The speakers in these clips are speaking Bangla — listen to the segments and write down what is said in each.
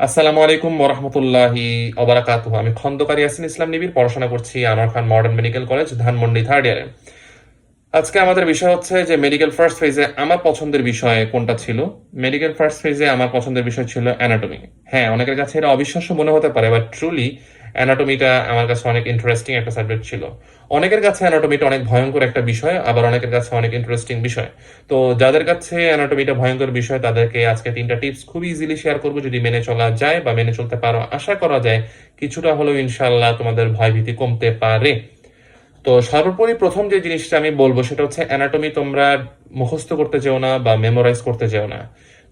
আসসালামু আলাইকুম ওরহমতুল্লাহি ওবারাকাতুহু। আমি খন্দকার ইয়াসিন ইসলাম নিবিড়, পড়াশোনা করছি Anwar Khan modern medical college, Dhanmondi, third ইয়ারে। আজকে আমাদের বিষয় হচ্ছে যে মেডিকেল ফার্স্ট ফেজে আমার পছন্দের বিষয় কোনটা ছিল। মেডিকেল ফার্স্ট ফেজে আমার পছন্দের বিষয় ছিল অ্যানাটমি। হ্যাঁ, অনেকের কাছে এটা অবিশ্বাস্য মনে হতে পারে, বাট ট্রুলি অ্যানাটমিটা আমার কাছে অনেক ইন্টারেস্টিং একটা সাবজেক্ট ছিল। অনেকের কাছে অ্যানাটমিটা অনেক ভয়ঙ্কর একটা বিষয়, আবার অনেকের কাছে অনেক ইন্টারেস্টিং বিষয়। তো যাদের কাছে অ্যানাটমিটা ভয়ঙ্কর বিষয়, তাদেরকে আজকে 3টা টিপস খুব ইজিলি শেয়ার করবো। যদি মেনে চলা যায় বা মেনে চলতে পারো, আশা করা যায় কিছুটা হলেও ইনশাল্লাহ তোমাদের ভয়ভীতি কমতে পারে। তো সর্বোপরি প্রথম যে জিনিসটা আমি বলবো সেটা হচ্ছে অ্যানাটমি তোমরা মুখস্থ করতে যেও না বা মেমোরাইজ করতে যেও না।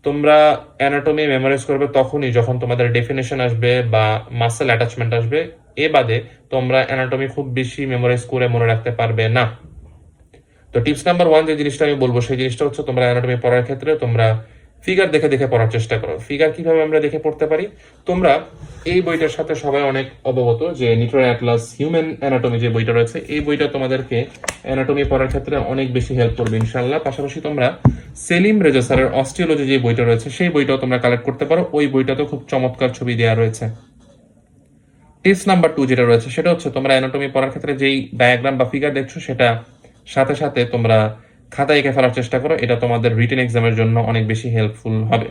তোমরা অ্যানাটমি মেমোরাইজ করবে তখনই যখন তোমাদের ডেফিনেশন আসবে বা মাসেল অ্যাটাচমেন্ট আসবে। এ বাদে তোমরা অ্যানাটমি খুব বেশি মেমোরাইজ করে মনে রাখতে পারবে না। তো টিপস নাম্বার 1 যে জিনিসটা আমি বলবো সেই জিনিসটা হচ্ছে তোমরা অ্যানাটমি পড়ার ক্ষেত্রে তোমরা ফিগার দেখে দেখে পড়ার চেষ্টা করো। ফিগার কিভাবে আমরা দেখে পড়তে পারি? তোমরা এই বইটার সাথে সবাই অনেক অবগত যে নিউটন অ্যাটলাস হিউম্যান অ্যানাটমি যে বইটা রয়েছে, এই বইটা তোমাদেরকে অ্যানাটমি পড়ার ক্ষেত্রে অনেক বেশি হেল্প করবে ইনশাআল্লাহ। পাশাপাশি তোমরা সেলিম রেজা স্যারের অস্টিওলজি যে বইটা রয়েছে সেই বইটাও তোমরা কালেক্ট করতে পারো। ওই বইটাতেও খুব চমৎকার ছবি দেওয়া রয়েছে। টিপস নাম্বার 2 যেটা রয়েছে সেটা হচ্ছে তোমরা অ্যানাটমি পড়ার ক্ষেত্রে যেই ডায়াগ্রাম বা ফিগার দেখছো সেটা সাথে সাথে তোমরা খাতায় এঁকে ফেলার চেষ্টা করো। এটা তোমাদের রিটেন এক্সামের জন্য অনেক বেশি হেল্পফুল হবে।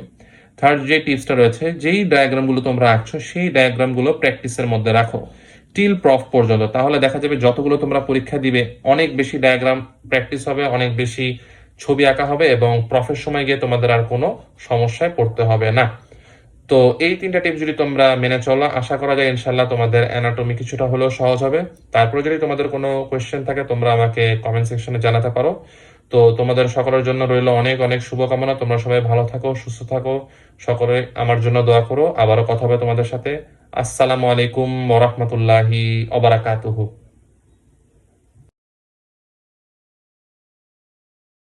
থার্ড যে টিপসটা রয়েছে, যেই ডায়াগ্রামগুলো তোমরা আঁকছো সেই ডায়াগ্রামগুলো প্র্যাকটিসের মধ্যে রাখো টিল প্রফ পর্যন্ত। তাহলে দেখা যাবে যতগুলো তোমরা পরীক্ষা দিবে অনেক বেশি ডায়াগ্রাম প্র্যাকটিস হবে, অনেক বেশি ছবি আঁকা হবে এবং প্রফের সময় গিয়ে তোমাদের আর কোনো সমস্যায় পড়তে হবে না। তো এই 3টা টিপস যদি তোমরা মেনে চলো, আশা করা যায় ইনশাল্লাহ তোমাদের অ্যানাটমি কিছুটা হলেও সহজ হবে। তারপরে যদি তোমাদের কোনো কোয়েশ্চেন থাকে তোমরা আমাকে কমেন্ট সেকশনে জানাতে পারো। তো তোমাদের সকলের জন্য রইল অনেক অনেক শুভকামনা। তোমরা সবাই ভালো থাকো, সুস্থ থাকো। সকলে আমার জন্য দোয়া করো। আবারও কথা হবে তোমাদের সাথে। আসসালামু আলাইকুম ওয়া রাহমাতুল্লাহি ওয়া বারাকাতুহু।